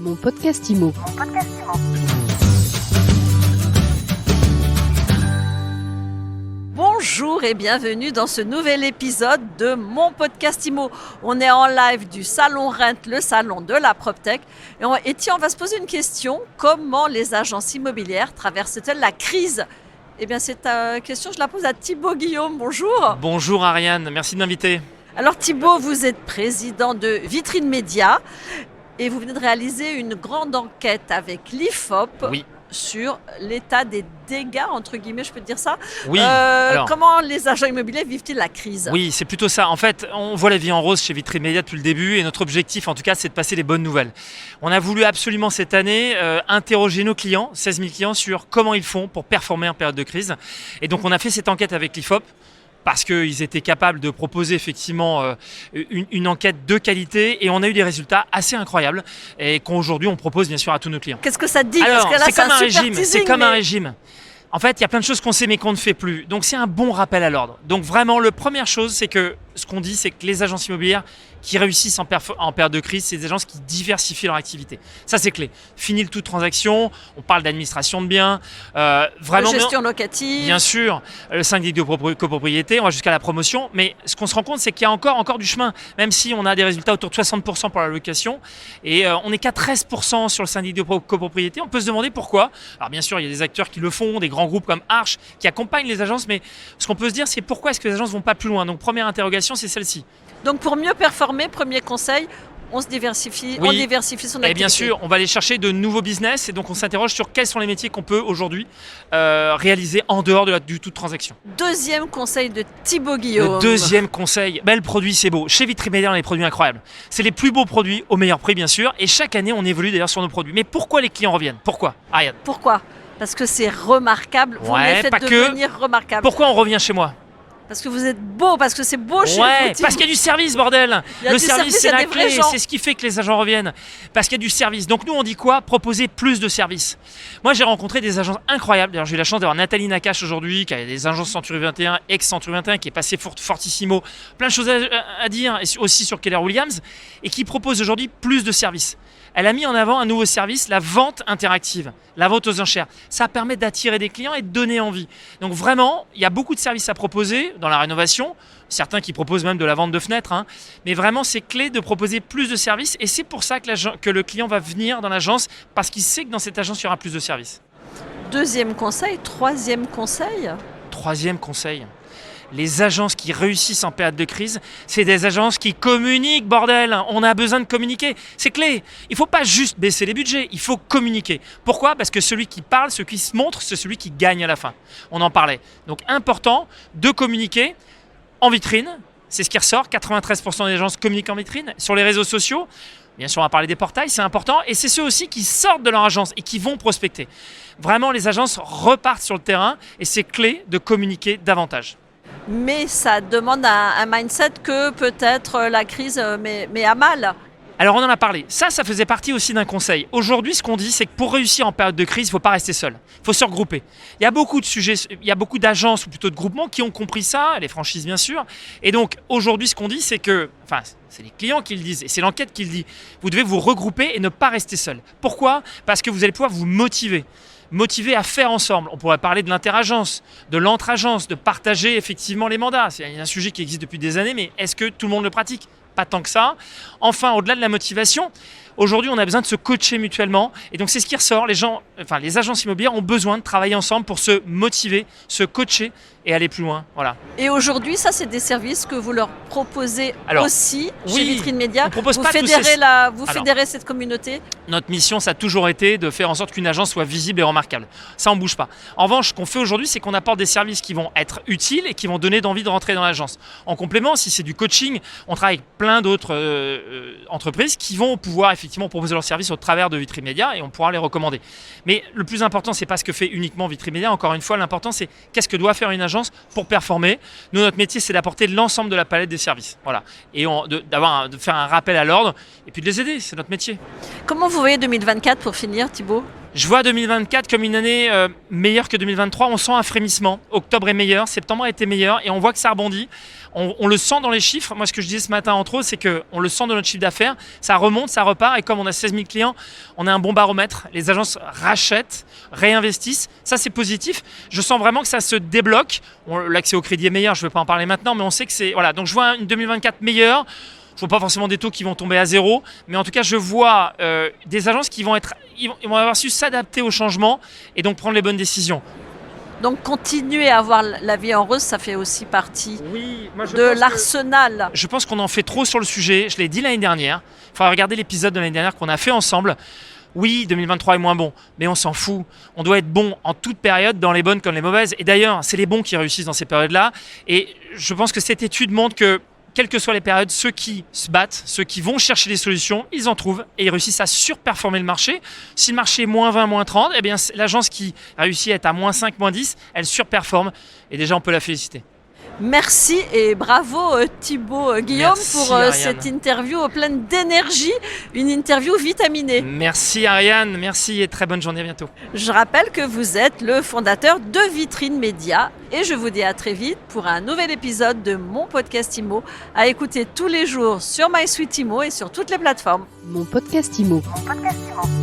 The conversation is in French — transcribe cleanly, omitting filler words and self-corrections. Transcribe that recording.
Mon podcast IMO. Bonjour et bienvenue dans ce nouvel épisode de Mon podcast IMO. On est en live du Salon Rent, le salon de la PropTech. Et tiens, on va se poser une question. Comment les agences immobilières traversent-elles la crise ? Eh bien, cette question, je la pose à Thibaut Guillaume. Bonjour. Bonjour Ariane, merci de m'inviter. Alors Thibaut, vous êtes président de Vitrine Média et vous venez de réaliser une grande enquête avec l'IFOP. Oui. Sur l'état des dégâts, entre guillemets, je peux te dire ça. Oui. Comment les agents immobiliers vivent-ils la crise ? Oui, c'est plutôt ça. En fait, on voit la vie en rose chez Vitrine Média depuis le début et notre objectif, en tout cas, c'est de passer les bonnes nouvelles. On a voulu absolument cette année interroger nos clients, 16 000 clients, sur comment ils font pour performer en période de crise. Et donc, on a fait cette enquête avec l'IFOP, parce qu'ils étaient capables de proposer effectivement une enquête de qualité et on a eu des résultats assez incroyables et qu'aujourd'hui on propose bien sûr à tous nos clients. Qu'est-ce que ça dit ? Alors, parce que là, c'est comme un super régime, teasing, c'est comme un régime. En fait, il y a plein de choses qu'on sait mais qu'on ne fait plus. Donc c'est un bon rappel à l'ordre. Donc vraiment, la première chose, c'est que ce qu'on dit, c'est que les agences immobilières qui réussissent en période de crise, c'est des agences qui diversifient leur activité. Ça, c'est clé. Fini le tout transaction, on parle d'administration de biens, vraiment de gestion locative. Bien sûr, le syndic de copropriété, on va jusqu'à la promotion. Mais ce qu'on se rend compte, c'est qu'il y a encore du chemin. Même si on a des résultats autour de 60% pour la location et on n'est qu'à 13% sur le syndic de copropriété, on peut se demander pourquoi. Alors bien sûr, il y a des acteurs qui le font, des grands groupes comme Arch qui accompagnent les agences, mais ce qu'on peut se dire, c'est pourquoi est-ce que les agences ne vont pas plus loin. Donc première interrogation, c'est celle-ci. Donc pour mieux performer, premier conseil, on se diversifie, oui. On diversifie son activité. Et bien sûr, on va aller chercher de nouveaux business et donc on s'interroge sur quels sont les métiers qu'on peut aujourd'hui réaliser en dehors du tout de transaction. Deuxième conseil de Thibaut Guillaume. Le deuxième conseil, le produit c'est beau. Chez Vitrine Média, on a des produits incroyables. C'est les plus beaux produits au meilleur prix bien sûr et chaque année on évolue d'ailleurs sur nos produits. Mais pourquoi les clients reviennent ? Pourquoi ? Ariane ? Pourquoi ? Parce que c'est remarquable, vous les faites devenir remarquables. Pourquoi on revient chez moi ? Parce que vous êtes beau, parce que c'est beau chez vous. Parce qu'il y a du service, bordel. Le service, c'est la clé, c'est ce qui fait que les agents reviennent. Parce qu'il y a du service. Donc nous, on dit quoi ? Proposer plus de services. Moi, j'ai rencontré des agences incroyables. D'ailleurs, j'ai eu la chance d'avoir Nathalie Nakache aujourd'hui, qui a des agences Century 21, ex-Century 21, qui est passée Fortissimo. Plein de choses à dire, et aussi sur Keller Williams, et qui propose aujourd'hui plus de services. Elle a mis en avant un nouveau service, la vente interactive, la vente aux enchères. Ça permet d'attirer des clients et de donner envie. Donc vraiment, il y a beaucoup de services à proposer dans la rénovation, certains qui proposent même de la vente de fenêtres, mais vraiment c'est clé de proposer plus de services et c'est pour ça que le client va venir dans l'agence parce qu'il sait que dans cette agence, il y aura plus de services. Deuxième conseil, troisième conseil. Troisième conseil. Les agences qui réussissent en période de crise, c'est des agences qui communiquent, bordel. On a besoin de communiquer. C'est clé. Il ne faut pas juste baisser les budgets, il faut communiquer. Pourquoi ? Parce que celui qui parle, celui qui se montre, c'est celui qui gagne à la fin. On en parlait. Donc important de communiquer en vitrine. C'est ce qui ressort. 93% des agences communiquent en vitrine. Sur les réseaux sociaux, bien sûr, on va parler des portails, c'est important. Et c'est ceux aussi qui sortent de leur agence et qui vont prospecter. Vraiment, les agences repartent sur le terrain et c'est clé de communiquer davantage. Mais ça demande un mindset que peut-être la crise met à mal. Alors on en a parlé. Ça faisait partie aussi d'un conseil. Aujourd'hui, ce qu'on dit, c'est que pour réussir en période de crise, il ne faut pas rester seul. Il faut se regrouper. Il y a beaucoup de sujets, il y a beaucoup d'agences ou plutôt de groupements qui ont compris ça, les franchises bien sûr. Et donc aujourd'hui, ce qu'on dit, c'est que, c'est les clients qui le disent et c'est l'enquête qui le dit. Vous devez vous regrouper et ne pas rester seul. Pourquoi ? Parce que vous allez pouvoir vous motiver à faire ensemble. On pourrait parler de l'interagence, de l'entre-agence, de partager effectivement les mandats. C'est un sujet qui existe depuis des années, mais est-ce que tout le monde le pratique ? Pas tant que ça. Enfin, au-delà de la motivation, aujourd'hui, on a besoin de se coacher mutuellement. Et donc, c'est ce qui ressort. Les agences immobilières ont besoin de travailler ensemble pour se motiver, se coacher et aller plus loin. Voilà. Et aujourd'hui, ça, c'est des services que vous leur proposez aussi chez Vitrine Média. Vous fédérez cette communauté. Notre mission, ça a toujours été de faire en sorte qu'une agence soit visible et remarquable. Ça, on ne bouge pas. En revanche, ce qu'on fait aujourd'hui, c'est qu'on apporte des services qui vont être utiles et qui vont donner envie de rentrer dans l'agence. En complément, si c'est du coaching, on travaille avec plein d'autres entreprises qui vont pouvoir effectivement proposer leurs services au travers de Vitrine Média et on pourra les recommander. Mais le plus important, c'est pas ce que fait uniquement Vitrine Média. Encore une fois, l'important, c'est qu'est-ce que doit faire une agence pour performer. Nous, notre métier, c'est d'apporter l'ensemble de la palette des services. Voilà. Et de faire un rappel à l'ordre et puis de les aider. C'est notre métier. Comment vous voyez 2024 pour finir, Thibaut ? Je vois 2024 comme une année meilleure que 2023. On sent un frémissement. Octobre est meilleur, septembre a été meilleur et on voit que ça rebondit. On le sent dans les chiffres. Moi, ce que je disais ce matin entre autres, c'est qu'on le sent dans notre chiffre d'affaires. Ça remonte, ça repart et comme on a 16 000 clients, on a un bon baromètre. Les agences rachètent, réinvestissent. Ça, c'est positif. Je sens vraiment que ça se débloque. L'accès au crédit est meilleur. Je ne vais pas en parler maintenant, mais on sait que c'est... Voilà. Donc, je vois une 2024 meilleure. Je ne vois pas forcément des taux qui vont tomber à zéro, mais en tout cas, je vois des agences qui vont avoir su s'adapter au changement et donc prendre les bonnes décisions. Donc continuer à avoir la vie en rose, ça fait aussi partie de l'arsenal. Je pense qu'on en fait trop sur le sujet. Je l'ai dit l'année dernière. Il faudra regarder l'épisode de l'année dernière qu'on a fait ensemble. Oui, 2023 est moins bon, mais on s'en fout. On doit être bon en toute période, dans les bonnes comme les mauvaises. Et d'ailleurs, c'est les bons qui réussissent dans ces périodes-là. Et je pense que cette étude montre que quelles que soient les périodes, ceux qui se battent, ceux qui vont chercher des solutions, ils en trouvent et ils réussissent à surperformer le marché. Si le marché est moins 20, moins 30, eh bien, l'agence qui réussit à être à moins 5, moins 10, elle surperforme et déjà on peut la féliciter. Merci et bravo Thibaut Guillaume. Merci, pour cette interview pleine d'énergie, une interview vitaminée. Merci Ariane, merci et très bonne journée, à bientôt. Je rappelle que vous êtes le fondateur de Vitrine Média et je vous dis à très vite pour un nouvel épisode de mon podcast IMO à écouter tous les jours sur MySuite IMO et sur toutes les plateformes. Mon podcast IMO. Mon podcast IMO.